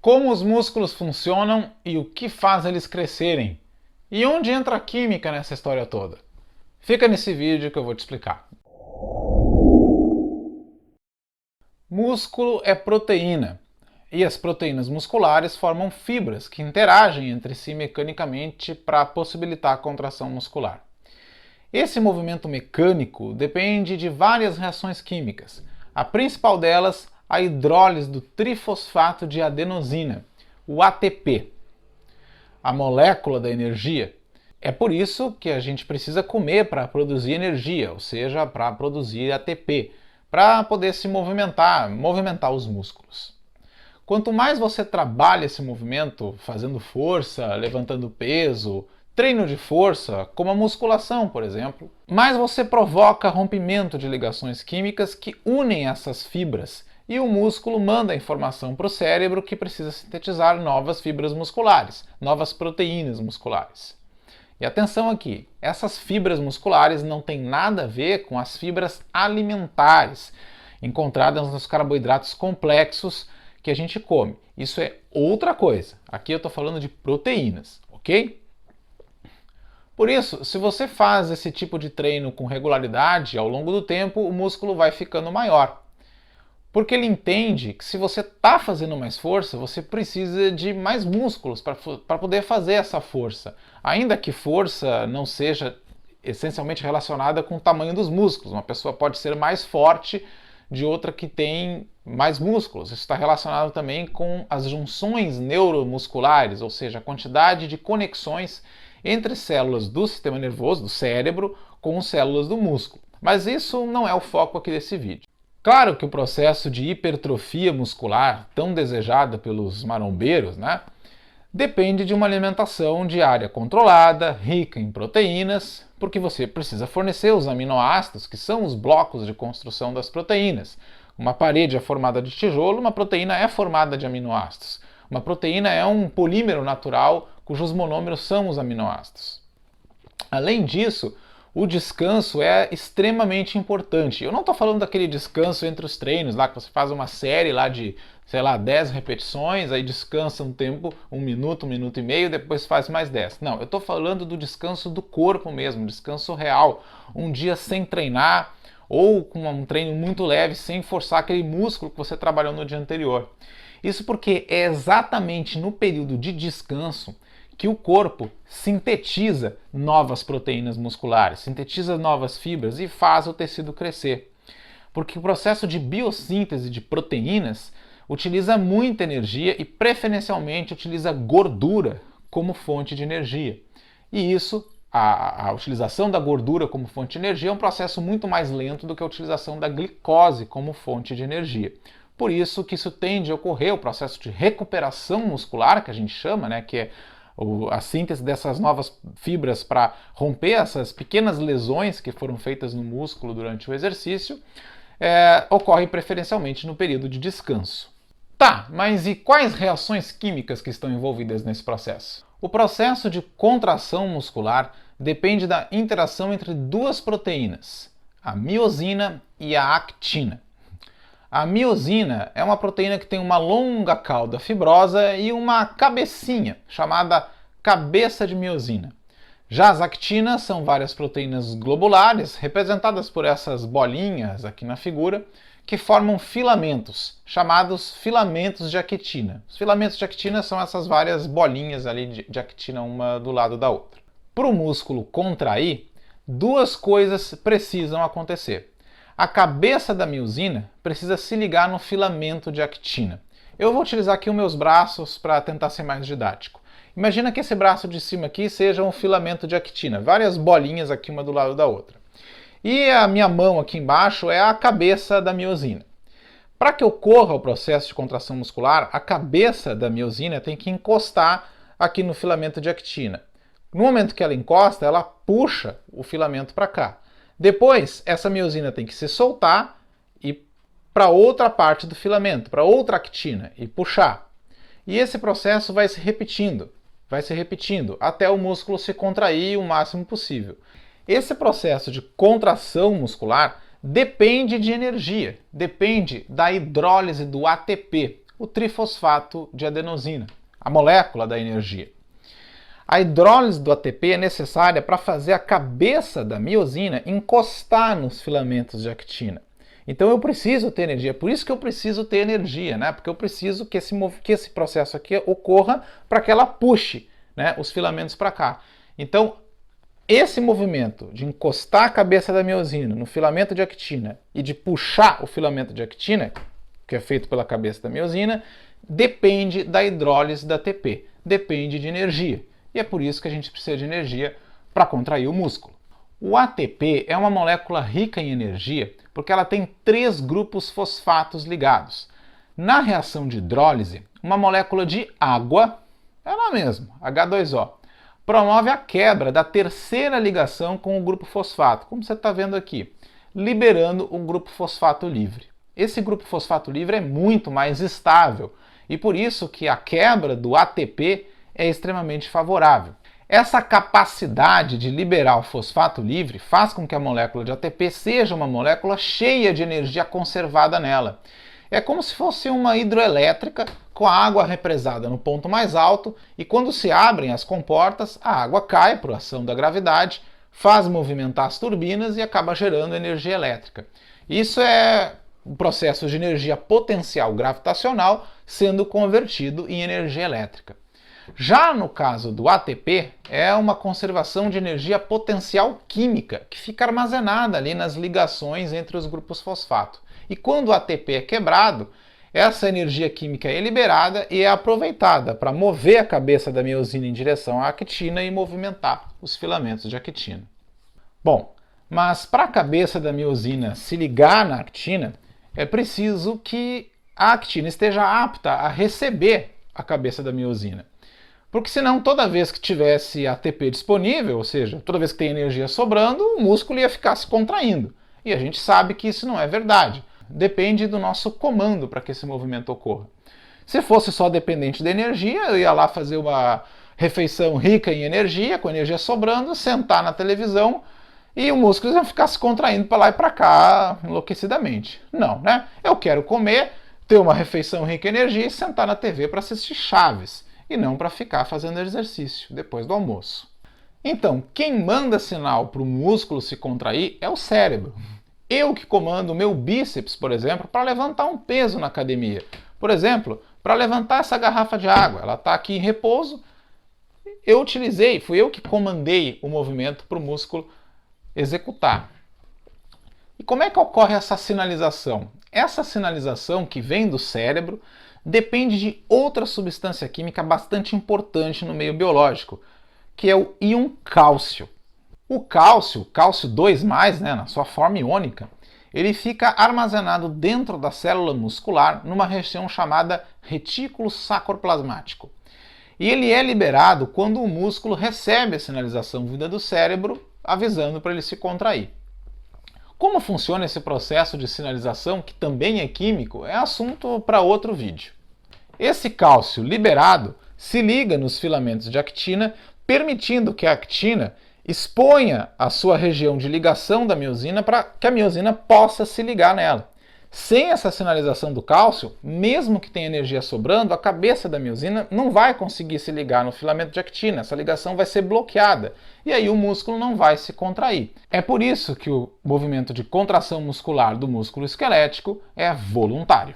Como os músculos funcionam e o que faz eles crescerem. E onde entra a química nessa história toda? Fica nesse vídeo que eu vou te explicar. Músculo é proteína, e as proteínas musculares formam fibras que interagem entre si mecanicamente para possibilitar a contração muscular. Esse movimento mecânico depende de várias reações químicas. A principal delas, a hidrólise do trifosfato de adenosina, o ATP, a molécula da energia. É por isso que a gente precisa comer para produzir energia, ou seja, para produzir ATP, para poder se movimentar os músculos. Quanto mais você trabalha esse movimento, fazendo força, levantando peso, treino de força, como a musculação, por exemplo, mais você provoca rompimento de ligações químicas que unem essas fibras e o músculo manda a informação para o cérebro que precisa sintetizar novas fibras musculares, novas proteínas musculares. E atenção aqui, essas fibras musculares não têm nada a ver com as fibras alimentares encontradas nos carboidratos complexos que a gente come. Isso é outra coisa. Aqui eu estou falando de proteínas, ok? Por isso, se você faz esse tipo de treino com regularidade, ao longo do tempo, o músculo vai ficando maior. Porque ele entende que se você está fazendo mais força, você precisa de mais músculos para poder fazer essa força. Ainda que força não seja essencialmente relacionada com o tamanho dos músculos. Uma pessoa pode ser mais forte de outra que tem mais músculos. Isso está relacionado também com as junções neuromusculares, ou seja, a quantidade de conexões entre células do sistema nervoso, do cérebro, com células do músculo. Mas isso não é o foco aqui desse vídeo. Claro que o processo de hipertrofia muscular, tão desejada pelos marombeiros, depende de uma alimentação diária controlada, rica em proteínas, porque você precisa fornecer os aminoácidos, que são os blocos de construção das proteínas. Uma parede é formada de tijolo, uma proteína é formada de aminoácidos. Uma proteína é um polímero natural cujos monômeros são os aminoácidos. Além disso, o descanso é extremamente importante. Eu não estou falando daquele descanso entre os treinos, lá que você faz uma série lá de, 10 repetições, aí descansa um tempo, 1 minuto, 1 minuto e meio, depois faz mais 10. Não, eu estou falando do descanso do corpo mesmo, descanso real. Um dia sem treinar, ou com um treino muito leve, sem forçar aquele músculo que você trabalhou no dia anterior. Isso porque é exatamente no período de descanso que o corpo sintetiza novas proteínas musculares, sintetiza novas fibras e faz o tecido crescer. Porque o processo de biossíntese de proteínas utiliza muita energia e preferencialmente utiliza gordura como fonte de energia. E isso, a utilização da gordura como fonte de energia é um processo muito mais lento do que a utilização da glicose como fonte de energia. Por isso que isso tende a ocorrer, o processo de recuperação muscular, que a gente chama, que é a síntese dessas novas fibras para romper essas pequenas lesões que foram feitas no músculo durante o exercício, ocorre preferencialmente no período de descanso. Tá, mas e quais reações químicas que estão envolvidas nesse processo? O processo de contração muscular depende da interação entre duas proteínas, a miosina e a actina. A miosina é uma proteína que tem uma longa cauda fibrosa e uma cabecinha, chamada cabeça de miosina. Já as actinas são várias proteínas globulares, representadas por essas bolinhas aqui na figura, que formam filamentos, chamados filamentos de actina. Os filamentos de actina são essas várias bolinhas ali de actina, uma do lado da outra. Para o músculo contrair, duas coisas precisam acontecer. A cabeça da miosina precisa se ligar no filamento de actina. Eu vou utilizar aqui os meus braços para tentar ser mais didático. Imagina que esse braço de cima aqui seja um filamento de actina, várias bolinhas aqui uma do lado da outra. E a minha mão aqui embaixo é a cabeça da miosina. Para que ocorra o processo de contração muscular, a cabeça da miosina tem que encostar aqui no filamento de actina. No momento que ela encosta, ela puxa o filamento para cá. Depois, essa miosina tem que se soltar e para outra parte do filamento, para outra actina, e puxar. E esse processo vai se repetindo, até o músculo se contrair o máximo possível. Esse processo de contração muscular depende de energia, depende da hidrólise do ATP, o trifosfato de adenosina, a molécula da energia. A hidrólise do ATP é necessária para fazer a cabeça da miosina encostar nos filamentos de actina. Então eu preciso ter energia, por isso que eu preciso ter energia, né? Porque eu preciso que esse processo aqui ocorra para que ela puxe, né, os filamentos para cá. Então, esse movimento de encostar a cabeça da miosina no filamento de actina e de puxar o filamento de actina, que é feito pela cabeça da miosina, depende da hidrólise da ATP, depende de energia. E é por isso que a gente precisa de energia para contrair o músculo. O ATP é uma molécula rica em energia porque ela tem 3 grupos fosfatos ligados. Na reação de hidrólise, uma molécula de água, ela mesma, H2O, promove a quebra da terceira ligação com o grupo fosfato, como você está vendo aqui, liberando o grupo fosfato livre. Esse grupo fosfato livre é muito mais estável e por isso que a quebra do ATP é extremamente favorável. Essa capacidade de liberar o fosfato livre faz com que a molécula de ATP seja uma molécula cheia de energia conservada nela. É como se fosse uma hidroelétrica com a água represada no ponto mais alto e quando se abrem as comportas, a água cai por ação da gravidade, faz movimentar as turbinas e acaba gerando energia elétrica. Isso é um processo de energia potencial gravitacional sendo convertido em energia elétrica. Já no caso do ATP, é uma conservação de energia potencial química, que fica armazenada ali nas ligações entre os grupos fosfato. E quando o ATP é quebrado, essa energia química é liberada e é aproveitada para mover a cabeça da miosina em direção à actina e movimentar os filamentos de actina. Bom, mas para a cabeça da miosina se ligar na actina, é preciso que a actina esteja apta a receber a cabeça da miosina. Porque senão toda vez que tivesse ATP disponível, ou seja, toda vez que tem energia sobrando, o músculo ia ficar se contraindo. E a gente sabe que isso não é verdade. Depende do nosso comando para que esse movimento ocorra. Se fosse só dependente da energia, eu ia lá fazer uma refeição rica em energia, com energia sobrando, sentar na televisão e o músculo ia ficar se contraindo para lá e para cá enlouquecidamente. Não, né? Eu quero comer, ter uma refeição rica em energia e sentar na TV para assistir Chaves. E não para ficar fazendo exercício depois do almoço. Então, quem manda sinal para o músculo se contrair é o cérebro. Eu que comando o meu bíceps, por exemplo, para levantar um peso na academia. Por exemplo, para levantar essa garrafa de água. Ela está aqui em repouso. Fui eu que comandei o movimento para o músculo executar. E como é que ocorre essa sinalização? Essa sinalização que vem do cérebro depende de outra substância química bastante importante no meio biológico, que é o íon cálcio. O cálcio 2+, né, na sua forma iônica, ele fica armazenado dentro da célula muscular numa região chamada retículo sarcoplasmático. E ele é liberado quando o músculo recebe a sinalização vinda do cérebro, avisando para ele se contrair. Como funciona esse processo de sinalização, que também é químico, é assunto para outro vídeo. Esse cálcio liberado se liga nos filamentos de actina, permitindo que a actina exponha a sua região de ligação da miosina para que a miosina possa se ligar nela. Sem essa sinalização do cálcio, mesmo que tenha energia sobrando, a cabeça da miosina não vai conseguir se ligar no filamento de actina, essa ligação vai ser bloqueada e aí o músculo não vai se contrair. É por isso que o movimento de contração muscular do músculo esquelético é voluntário.